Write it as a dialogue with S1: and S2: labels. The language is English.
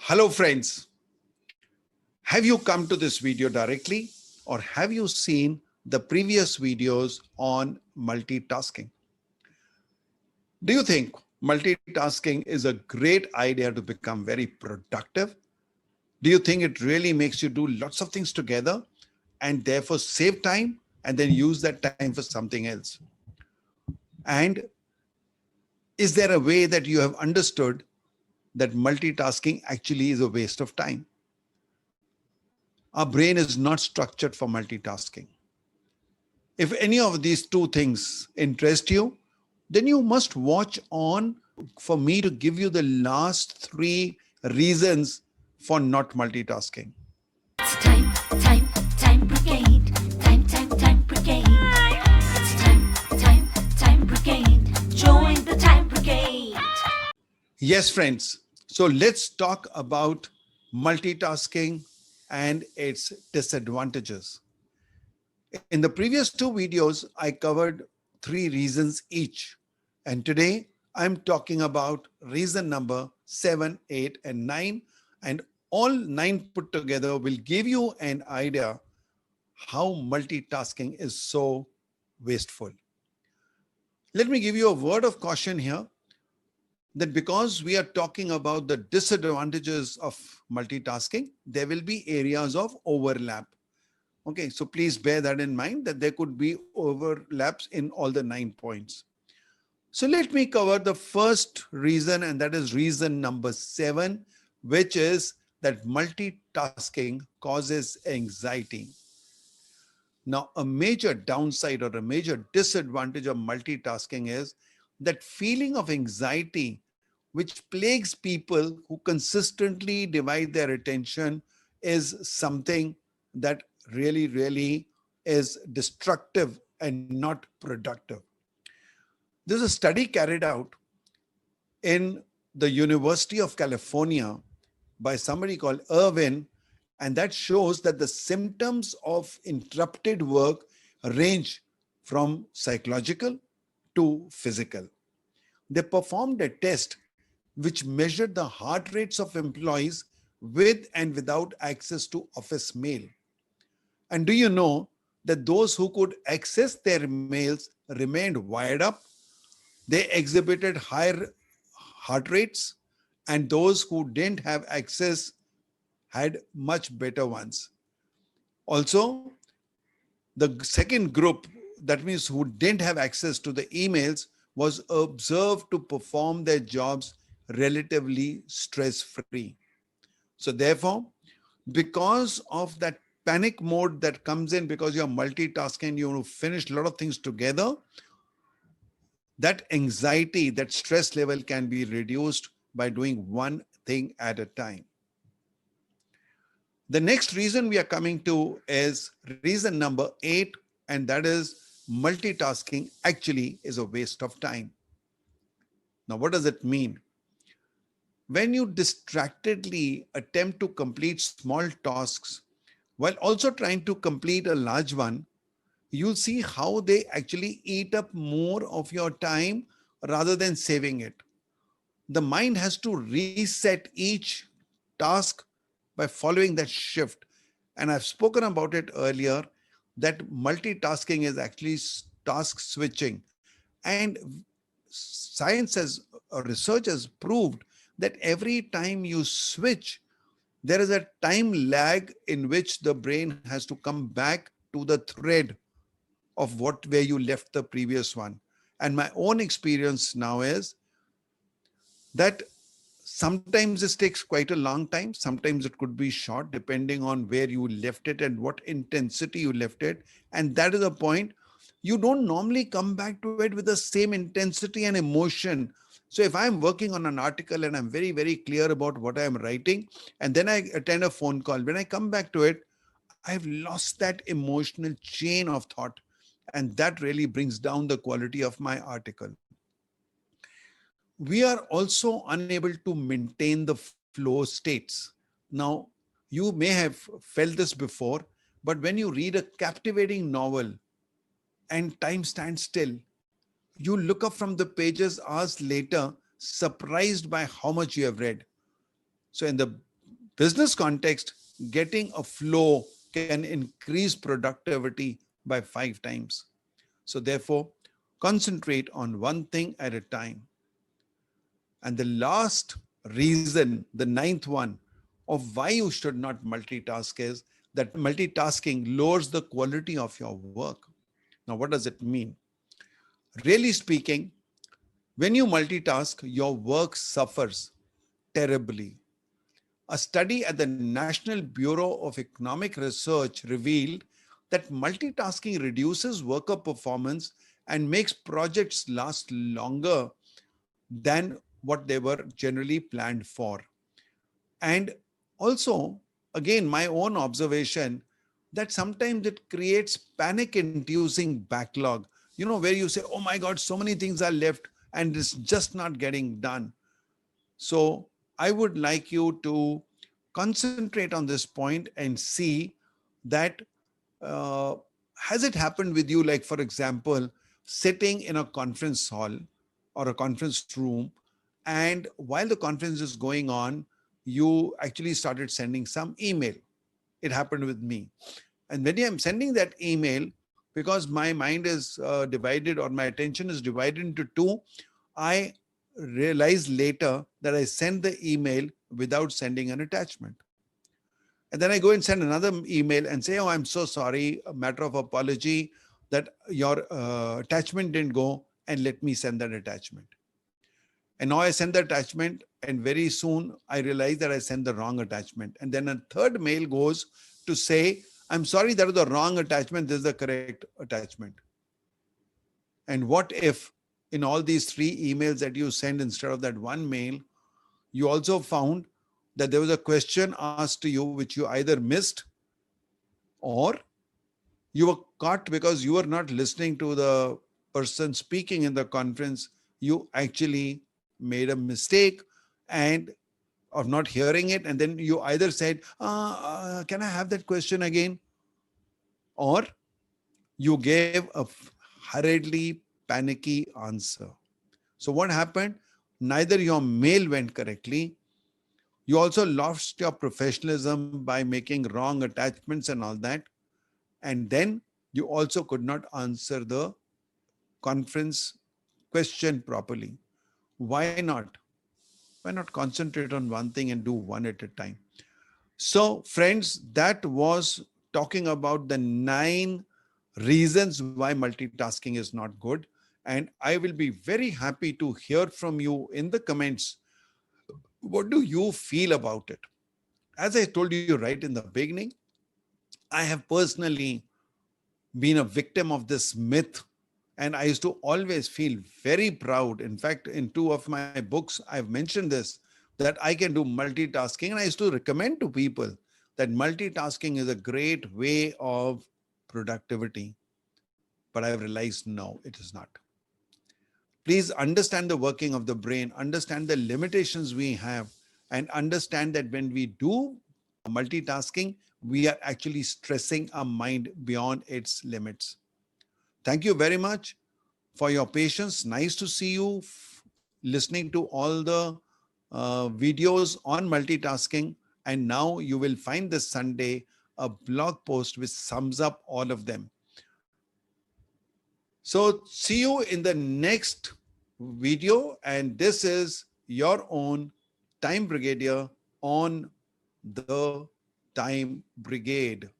S1: Hello friends, have you come to this video directly or have you seen the previous videos on multitasking? Do you think multitasking is a great idea to become very productive? Do you think it really makes you do lots of things together and therefore save time and then use that time for something else? And is there a way that you have understood that multitasking actually is a waste of time? Our brain is not structured for multitasking. If any of these two things interest you, then you must watch on for me to give you the last three reasons for not multitasking.
S2: It's time brigade. Time brigade. It's time brigade. Join the time brigade.
S1: Yes, friends. So let's talk about multitasking and its disadvantages. In the previous two videos, I covered three reasons each. And today I'm talking about reason number 7, 8, and 9. And all 9 put together will give you an idea how multitasking is so wasteful. Let me give you a word of caution here that because we are talking about the disadvantages of multitasking, there will be areas of overlap. Okay, so please bear that in mind that there could be overlaps in all the 9 points. So let me cover the first reason, and that is reason number 7, which is that multitasking causes anxiety. Now, a major downside or a major disadvantage of multitasking is that feeling of anxiety which plagues people who consistently divide their attention is something that really is destructive and not productive. There's a study carried out in the University of California by somebody called Irwin, and that shows that the symptoms of interrupted work range from psychological to physical. They performed a test which measured the heart rates of employees with and without access to office mail. And do you know that those who could access their mails remained wired up? They exhibited higher heart rates, and those who didn't have access had much better ones. Also, the second group, that means who didn't have access to the emails, was observed to perform their jobs relatively stress-free. So therefore, because of that panic mode that comes in because you're multitasking, you want to finish a lot of things together, that anxiety, that stress level can be reduced by doing one thing at a time. The next reason we are coming to is reason number 8, and that is multitasking actually is a waste of time. Now, what does it mean? When you distractedly attempt to complete small tasks while also trying to complete a large one, you'll see how they actually eat up more of your time rather than saving it. The mind has to reset each task by following that shift. And I've spoken about it earlier that multitasking is actually task switching. And science has, or research has proved that every time you switch, there is a time lag in which the brain has to come back to the thread of where you left the previous one. And my own experience now is that sometimes this takes quite a long time. Sometimes it could be short, depending on where you left it and what intensity you left it. And that is a point. You don't normally come back to it with the same intensity and emotion. So if I'm working on an article and I'm very clear about what I'm writing, and then I attend a phone call, when I come back to it, I've lost that emotional chain of thought. And that really brings down the quality of my article. We are also unable to maintain the flow states. Now, you may have felt this before, but when you read a captivating novel and time stands still, you look up from the pages hours later, surprised by how much you have read. So in the business context, getting a flow can increase productivity by 5 times. So therefore, concentrate on one thing at a time. And the last reason, the ninth one, of why you should not multitask is that multitasking lowers the quality of your work. Now, what does it mean? Really speaking, when you multitask, your work suffers terribly. A study at the National Bureau of Economic Research revealed that multitasking reduces worker performance and makes projects last longer than what they were generally planned for. And also, again, my own observation that sometimes it creates panic inducing backlog, where you say, oh my God, so many things are left and it's just not getting done. So I would like you to concentrate on this point and see that uh, has it happened with you, like, for example, sitting in a conference hall or a conference room, and while the conference is going on, you actually started sending some email. It happened with me. And when I'm sending that email, because my mind is divided, or my attention is divided into two, I realized later that I sent the email without sending an attachment. And then I go and send another email and say, oh, I'm so sorry, a matter of apology that your attachment didn't go, and let me send that attachment. And now I send the attachment, and very soon I realize that I sent the wrong attachment. And then a third mail goes to say, I'm sorry, that was the wrong attachment. This is the correct attachment. And what if in all these 3 emails that you send instead of that one mail, you also found that there was a question asked to you which you either missed, or you were caught because you were not listening to the person speaking in the conference. You actually made a mistake and of not hearing it. And then you either said, can I have that question again? Or you gave a hurriedly panicky answer. So what happened? Neither your mail went correctly. You also lost your professionalism by making wrong attachments and all that. And then you also could not answer the conference question properly. Why not? Why not concentrate on one thing and do one at a time? So, friends, that was talking about the 9 reasons why multitasking is not good. And I will be very happy to hear from you in the comments. What do you feel about it? As I told you right in the beginning, I have personally been a victim of this myth, and I used to always feel very proud. In fact, in 2 of my books, I've mentioned this, that I can do multitasking. And I used to recommend to people that multitasking is a great way of productivity. But I've realized no, it is not. Please understand the working of the brain, understand the limitations we have, and understand that when we do multitasking, we are actually stressing our mind beyond its limits. Thank you very much for your patience. Nice to see you listening to all the videos on multitasking. And now you will find this Sunday a blog post which sums up all of them. So see you in the next video. And this is your own Time Brigadier on the Time Brigade.